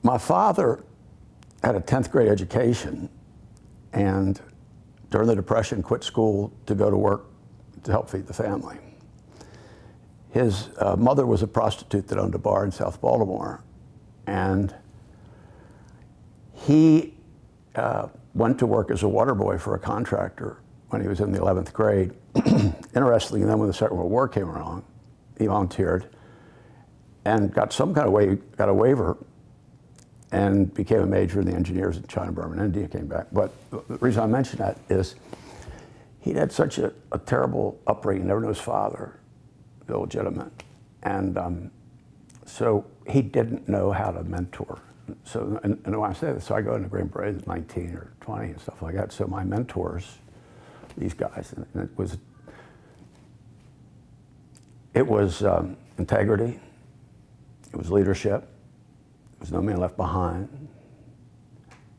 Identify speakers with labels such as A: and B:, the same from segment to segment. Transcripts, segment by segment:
A: My father had a 10th grade education and during the Depression quit school to go to work to help feed the family. His mother was a prostitute that owned a bar in South Baltimore, and he went to work as a water boy for a contractor when he was in the 11th grade. Interestingly, then when the Second World War came around, he volunteered and got some kind of got a waiver and became a major in the engineers in China, Burma, and India, came back. But the reason I mention that is he'd had such a terrible upbringing, never knew his father, illegitimate. And so he didn't know how to mentor. So, and when I say this, so I go into Green Beret at 19 or 20 and stuff like that. So my mentors, these guys, and it was integrity, it was leadership, there was no man left behind,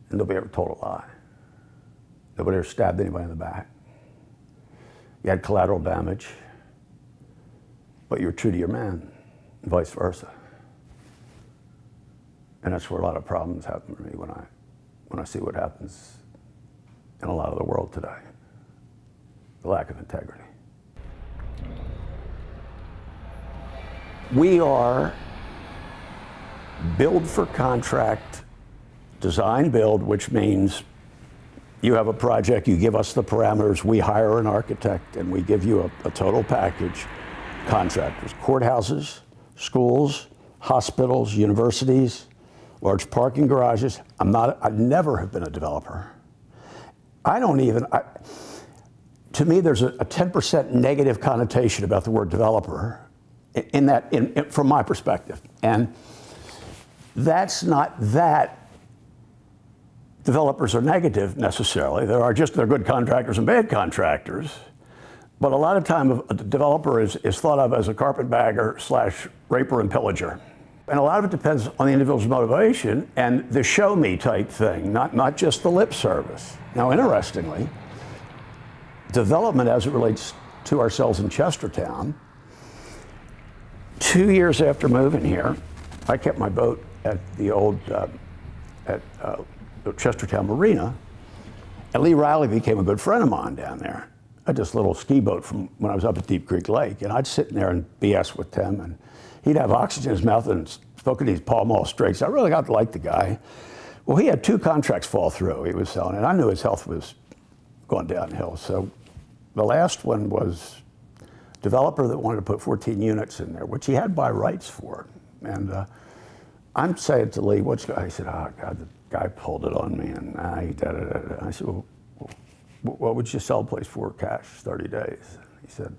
A: and nobody ever told a lie. Nobody ever stabbed anybody in the back. You had collateral damage, but you were true to your man, and vice versa. And that's where a lot of problems happen for me when I see what happens in a lot of the world today. The lack of integrity. We are build for contract, design build, which means you have a project, you give us the parameters, we hire an architect, and we give you a total package. Contractors, courthouses, schools, hospitals, universities, large parking garages. I never have been a developer. To me, there's a 10% negative connotation about the word developer from my perspective. And that's not that developers are negative necessarily. They're good contractors and bad contractors. But a lot of time a developer is thought of as a carpetbagger / raper and pillager. And a lot of it depends on the individual's motivation and the show me type thing, not just the lip service. Now, interestingly, development as it relates to ourselves in Chestertown, 2 years after moving here, I kept my boat at the old the Chestertown Marina, and Lee Riley became a good friend of mine down there. I had this little ski boat from when I was up at Deep Creek Lake, and I'd sit in there and BS with him, and he'd have oxygen in his mouth and spoke in these Pall Mall Straits. I really got to like the guy. Well, he had 2 contracts fall through he was selling, and I knew his health was going downhill. So the last one was a developer that wanted to put 14 units in there, which he had by rights for. And I'm saying to Lee, what's going on? He said, oh, God, the guy pulled it on me, and I said, well, what would you sell the place for cash, 30 days? He said,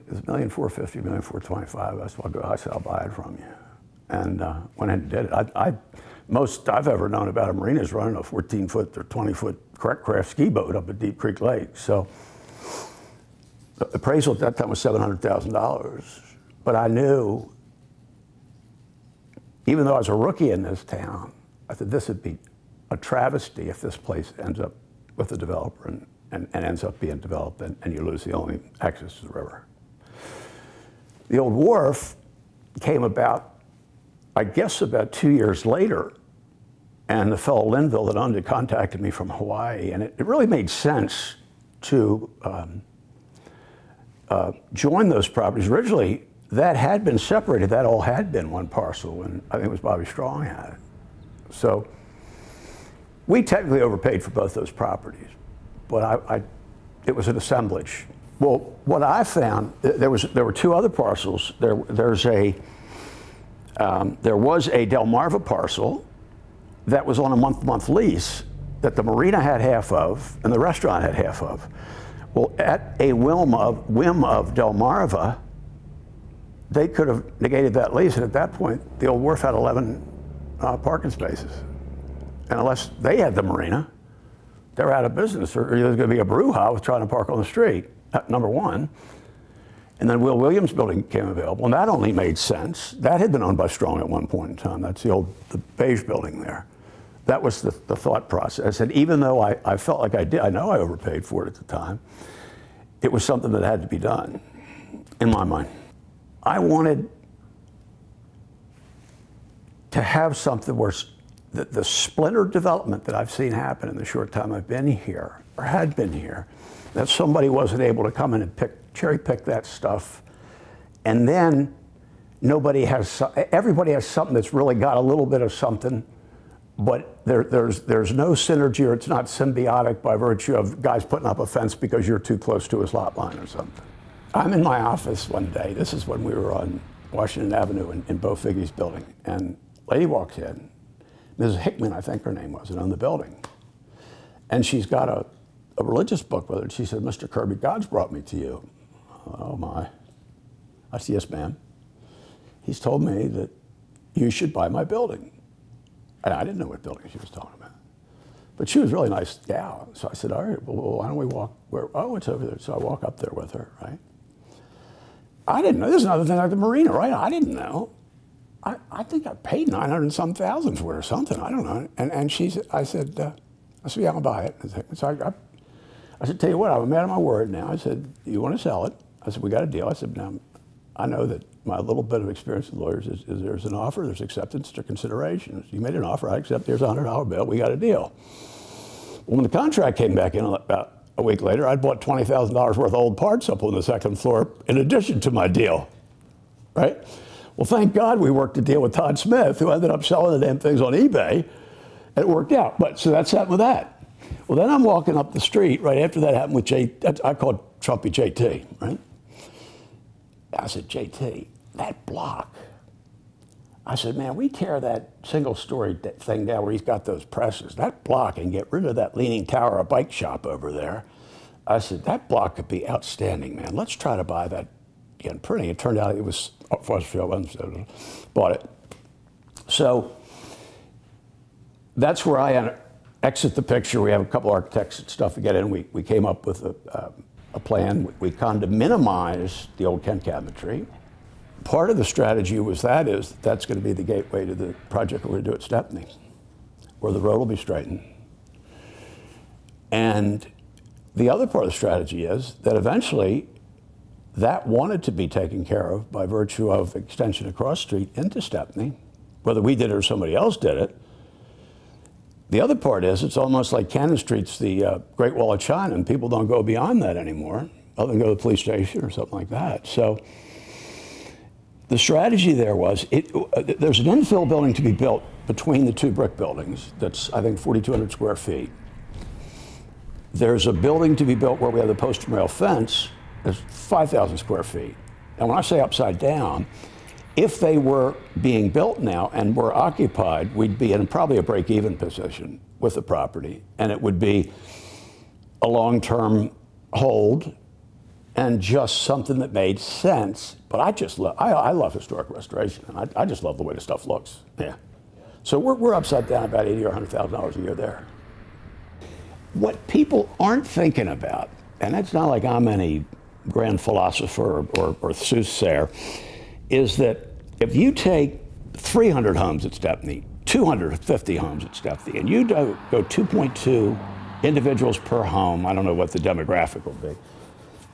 A: it's $1,450,000, $1,425,000. I said, I'll buy it from you. And went ahead and did it. Most I've ever known about a marina is running a 14-foot or 20-foot craft ski boat up at Deep Creek Lake. So the appraisal at that time was $700,000. But I knew, even though I was a rookie in this town, I said, this would be a travesty if this place ends up with a developer and ends up being developed and you lose the only access to the river. The old wharf came about, I guess, about 2 years later, and the fellow Linville that owned it contacted me from Hawaii, and it really made sense to join those properties. Originally, that had been separated. That all had been one parcel, and I think it was Bobby Strong had it. So we technically overpaid for both those properties, but it was an assemblage. Well, what I found, there were 2 other parcels. There was a Delmarva parcel that was on a month-to-month lease that the marina had half of and the restaurant had half of. Well, at a whim of Delmarva, they could have negated that lease, and at that point, the old wharf had 11 parking spaces. And unless they had the marina, they were out of business, or there's going to be a brouhaha with trying to park on the street, number one. And then Will Williams' building came available, and that only made sense. That had been owned by Strong at one point in time. That's the beige building there. That was the thought process. And even though I felt like I know I overpaid for it at the time, it was something that had to be done, in my mind. I wanted to have something where the splintered development that I've seen happen in the short time I've been here, or had been here, that somebody wasn't able to come in and cherry pick that stuff, and then everybody has something that's really got a little bit of something, but there's no synergy, or it's not symbiotic by virtue of guys putting up a fence because you're too close to his lot line or something. I'm in my office one day, this is when we were on Washington Avenue in Bo Figge's building, and a lady walks in, Mrs. Hickman, I think her name was, and owned the building. And she's got a religious book with her, and she said, "Mr. Kirby, God's brought me to you." Oh my. I said, "Yes, ma'am. He's told me that you should buy my building." And I didn't know what building she was talking about. But she was a really nice gal. So I said, "All right, well, why don't we walk where?" "Oh, it's over there." So I walk up there with her, right? I didn't know. There's another thing like the marina, right? I didn't know. I think I paid $900 and some thousand for it or something. I don't know. And I said, "Yeah, I'll buy it." So I said, "Tell you what, I'm a man of my word now." I said, "You want to sell it?" I said, "We got a deal." I said, "Now, I know that my little bit of experience with lawyers is there's an offer, there's acceptance, there's consideration. You made an offer, I accept, here's a $100 bill, we got a deal." Well, when the contract came back in about a week later, I'd bought $20,000 worth of old parts up on the second floor in addition to my deal, right? Well, thank God we worked a deal with Todd Smith, who ended up selling the damn things on eBay, and it worked out. But so that's happened with that. Well, then I'm walking up the street right after that happened with I called Trumpy JT, right? I said, "JT, that block." I said, "Man, we tear that single-story thing down where he's got those presses, that block, and get rid of that Leaning Tower, a bike shop over there." I said, "That block could be outstanding, man. Let's try to buy that again." Pretty. It turned out it was bought it. So that's where I exit the picture. We have a couple architects and stuff to get in. We came up with a plan. We kind of minimize the old Kent cabinetry. Part of the strategy was that's going to be the gateway to the project we're going to do at Stepney, where the road will be straightened. And the other part of the strategy is that eventually that wanted to be taken care of by virtue of extension across street into Stepney, whether we did it or somebody else did it. The other part is it's almost like Cannon Street's the Great Wall of China, and people don't go beyond that anymore, other than go to the police station or something like that. So the strategy there was, there's an infill building to be built between the two brick buildings that's, I think, 4,200 square feet. There's a building to be built where we have the post and rail fence, that's 5,000 square feet. And when I say upside down, if they were being built now and were occupied, we'd be in probably a break-even position with the property, and it would be a long-term hold and just something that made sense. But I love historic restoration, and I just love the way the stuff looks. Yeah. So we're upside down about $80,000 or $100,000 a year there. What people aren't thinking about, and it's not like I'm any grand philosopher or soothsayer, is that if you take 300 homes at Stepney, 250 homes at Stepney, and you go 2.2 individuals per home, I don't know what the demographic will be,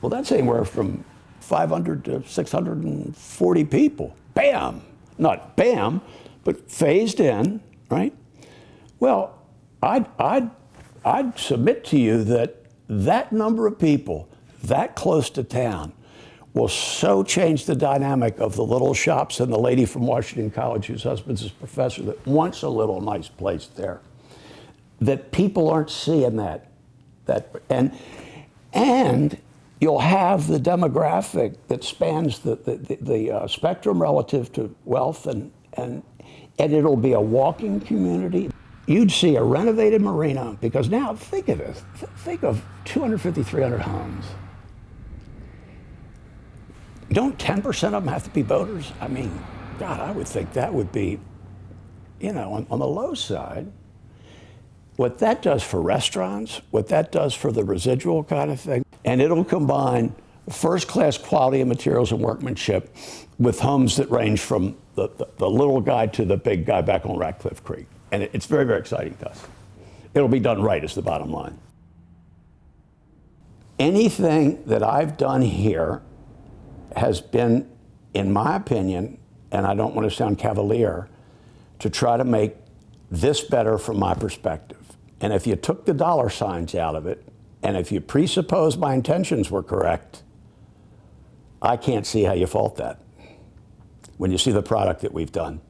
A: well, that's anywhere from 500 to 640 people. Bam! Not bam, but phased in, right? Well, I'd submit to you that number of people that close to town will so change the dynamic of the little shops and the lady from Washington College whose husband's a professor that wants a little nice place there, that people aren't seeing that and you'll have the demographic that spans the spectrum relative to wealth and it'll be a walking community. You'd see a renovated marina, because now think of this, think of 250, 300 homes. Don't 10% of them have to be boaters? I mean, God, I would think that would be, on the low side. What that does for restaurants, what that does for the residual kind of thing, and it'll combine first-class quality of materials and workmanship with homes that range from the little guy to the big guy back on Ratcliffe Creek. And it's very, very exciting to us. It'll be done right is the bottom line. Anything that I've done here has been, in my opinion, and I don't want to sound cavalier, to try to make this better from my perspective. And if you took the dollar signs out of it, and if you presuppose my intentions were correct, I can't see how you fault that when you see the product that we've done.